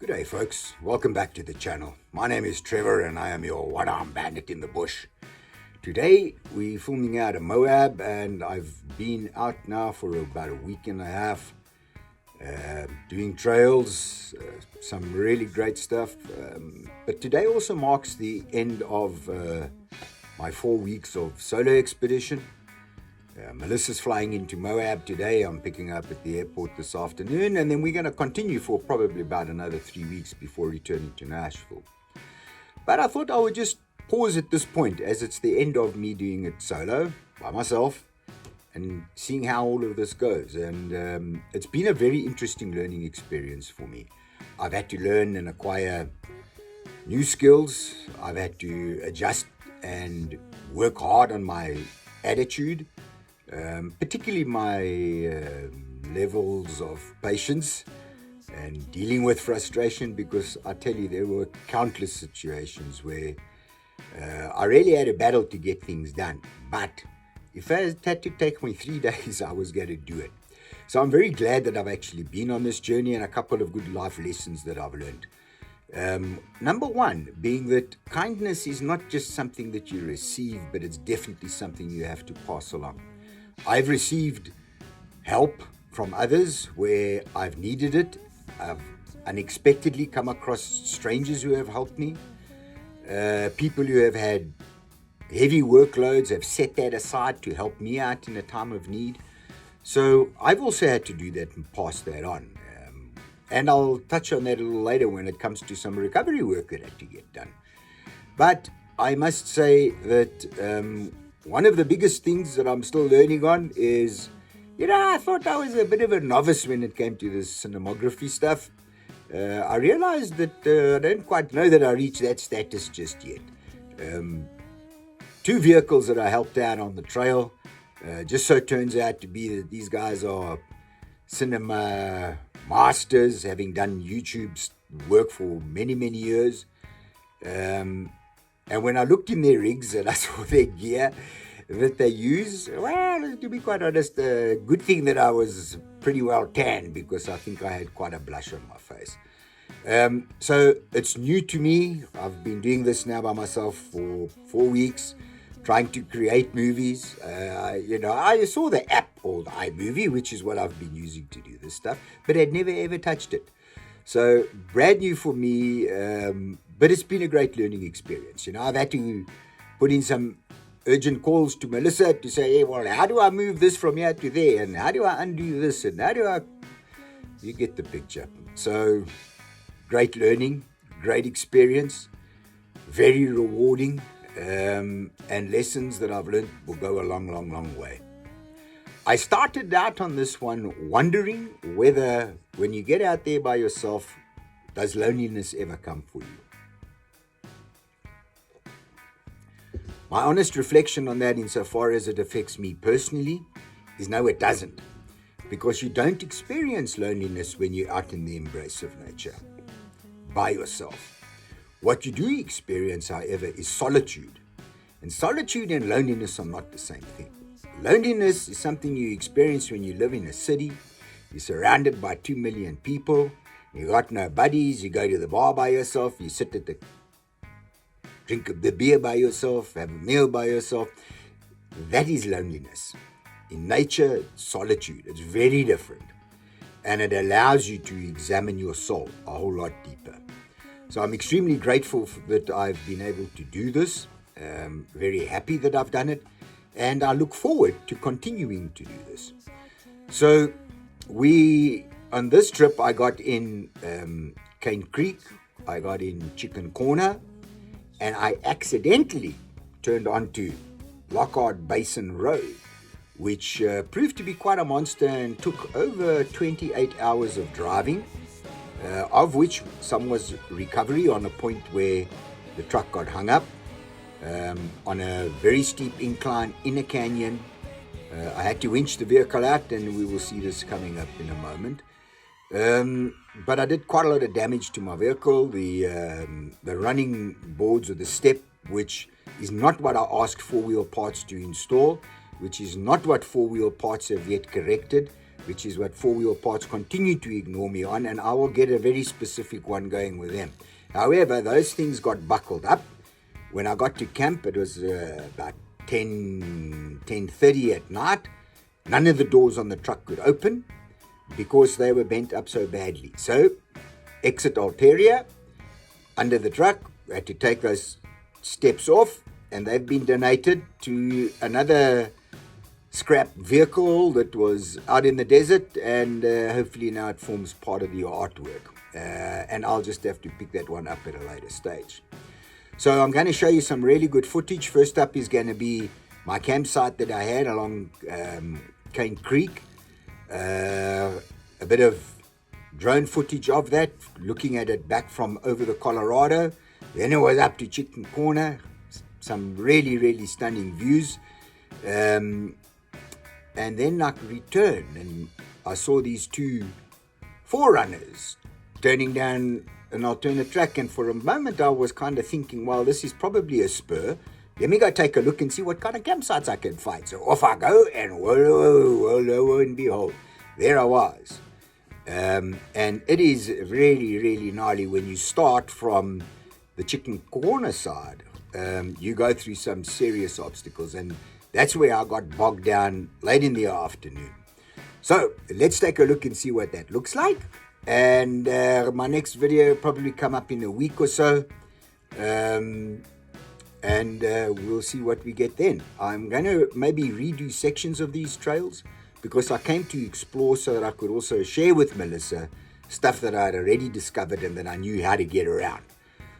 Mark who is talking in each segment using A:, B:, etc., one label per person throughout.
A: Good day, folks. Welcome back to the channel. My name is Trevor and I am your one-armed bandit in the bush. Today we're filming out of Moab and I've been out now for about a week and a half doing trails, some really great stuff. But today also marks the end of my 4 weeks of solo expedition. Melissa's flying into Moab today. I'm picking her up at the airport this afternoon, and then we're going to continue for probably about another 3 weeks before returning to Nashville. But I thought I would just pause at this point, as it's the end of me doing it solo by myself and seeing how all of this goes. And it's been a very interesting learning experience for me. I've had to learn and acquire new skills. I've had to adjust and work hard on my attitude. Particularly my levels of patience and dealing with frustration, because I tell you, there were countless situations where I really had a battle to get things done. But if it had to take me 3 days, I was going to do it. So I'm very glad that I've actually been on this journey, and a couple of good life lessons that I've learned. Number one being that kindness is not just something that you receive, but it's definitely something you have to pass along. I've received help from others where I've needed it. I've unexpectedly come across strangers who have helped me. People who have had heavy workloads have set that aside to help me out in a time of need. So I've also had to do that and pass that on. And I'll touch on that a little later when it comes to some recovery work that had to get done. But I must say that one of the biggest things that I'm still learning on is, I thought I was a bit of a novice when it came to this cinematography stuff. I realized that I don't quite know that I reached that status just yet. 2 vehicles that I helped out on the trail, just so it turns out to be that these guys are cinema masters, having done YouTube work for many, many years. And when I looked in their rigs and I saw their gear that they use, well, to be quite honest, a good thing that I was pretty well tanned, because I think I had quite a blush on my face. So it's new to me. I've been doing this now by myself for 4 weeks, trying to create movies. I saw the app called Imovie, which is what I've been using to do this stuff, but I'd never ever touched it. So brand new for me, but it's been a great learning experience. I've had to put in some urgent calls to Melissa to say, hey, well, how do I move this from here to there? And how do I undo this? And how do I... You get the picture. So great learning, great experience, very rewarding, and lessons that I've learned will go a long, long, long way. I started out on this one wondering whether when you get out there by yourself, does loneliness ever come for you? My honest reflection on that, insofar as it affects me personally, is no, it doesn't. Because you don't experience loneliness when you're out in the embrace of nature, by yourself. What you do experience, however, is solitude. And solitude and loneliness are not the same thing. Loneliness is something you experience when you live in a city. You're surrounded by 2 million people. You got no buddies. You go to the bar by yourself. You sit at the drink the beer by yourself, have a meal by yourself. That is loneliness. In nature, it's solitude. It's very different. And it allows you to examine your soul a whole lot deeper. So I'm extremely grateful that I've been able to do this. Very happy that I've done it. And I look forward to continuing to do this. So on this trip, I got in Kane Creek. I got in Chicken Corner. And I accidentally turned onto Lockhart Basin Road, which proved to be quite a monster and took over 28 hours of driving, of which some was recovery on a point where the truck got hung up on a very steep incline in a canyon. I had to winch the vehicle out, and we will see this coming up in a moment. But I did quite a lot of damage to my vehicle. The running boards or the step, which is not what I asked 4-wheel parts to install, which is not what 4-wheel parts have yet corrected. which is what four-wheel parts continue to ignore me on, and I will get a very specific one going with them. However, those things got buckled up. When I got to camp, it was about 10:30 at night. None of the doors on the truck could open because they were bent up so badly. So, exit ulterior, under the truck, we had to take those steps off, and they've been donated to another scrap vehicle that was out in the desert, and hopefully now it forms part of the artwork. And I'll just have to pick that one up at a later stage. So I'm going to show you some really good footage. First up is going to be my campsite that I had along Kane Creek. A bit of drone footage of that, looking at it back from over the Colorado. Then it was up to Chicken Corner, some really, really stunning views. And then I returned and I saw these two forerunners turning down an alternate track, and for a moment I was kind of thinking, well, this is probably a spur. Let me go take a look and see what kind of campsites I can find. So off I go, and lo and behold, there I was. And it is really, really gnarly when you start from the Chicken Corner side. You go through some serious obstacles, and that's where I got bogged down late in the afternoon. So let's take a look and see what that looks like. And my next video will probably come up in a week or so. And we'll see what we get then. I'm going to maybe redo sections of these trails because I came to explore so that I could also share with Melissa stuff that I had already discovered and that I knew how to get around.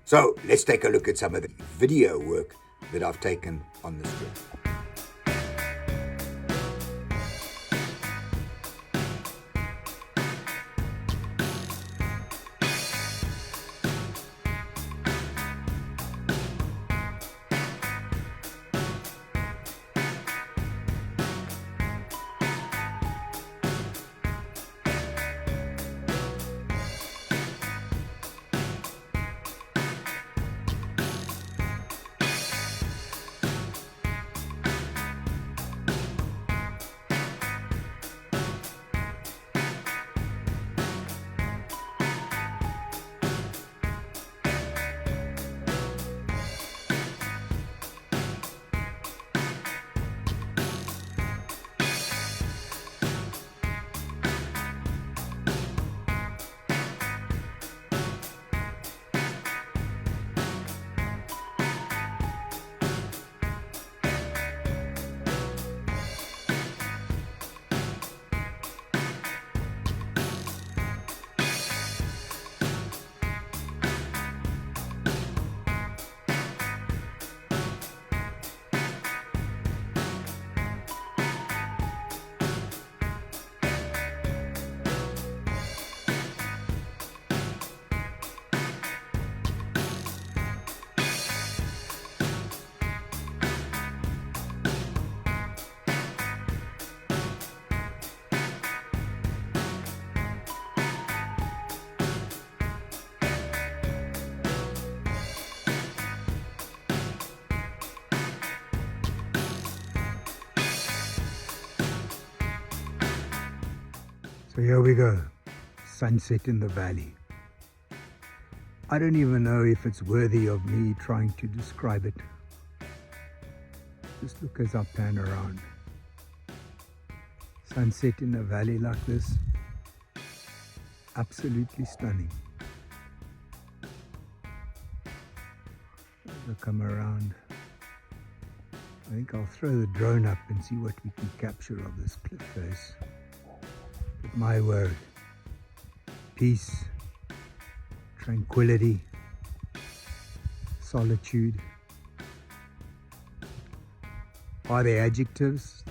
A: So let's take a look at some of the video work that I've taken on this trip. So here we go, sunset in the valley. I don't even know if it's worthy of me trying to describe it. Just look as I pan around. Sunset in a valley like this, absolutely stunning. As I come around, I think I'll throw the drone up and see what we can capture of this cliff face. But my word, peace, tranquility, solitude are the adjectives.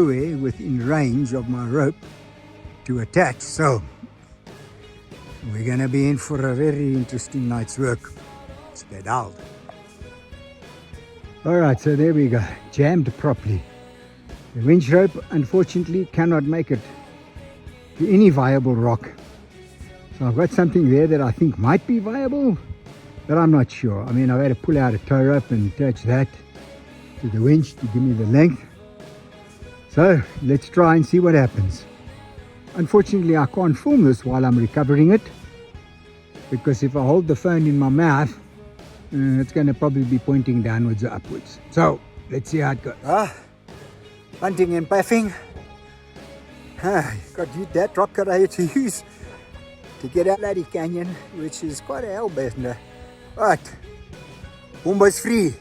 A: nowhere within range of my rope to attach. So we're going to be in for a very interesting night's work. Skedaald. All right, so there we go, jammed properly. The winch rope unfortunately cannot make it to any viable rock. So I've got something there that I think might be viable, but I'm not sure. I mean, I've had to pull out a tow rope and attach that to the winch to give me the length. So let's try and see what happens. Unfortunately, I can't film this while I'm recovering it, because if I hold the phone in my mouth, it's going to probably be pointing downwards or upwards. So let's see how it goes. Hunting and bathing. Got that rock that I had to use to get out Bloody Canyon, which is quite a hellbender. But Boomba's free.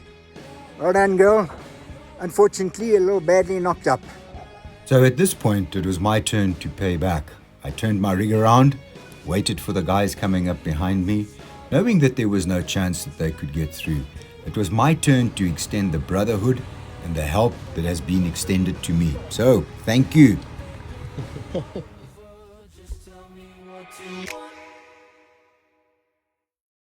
A: Well done, girl. Unfortunately, a little badly knocked up. So at this point, it was my turn to pay back. I turned my rig around, waited for the guys coming up behind me, knowing that there was no chance that they could get through. It was my turn to extend the brotherhood and the help that has been extended to me. So, thank you.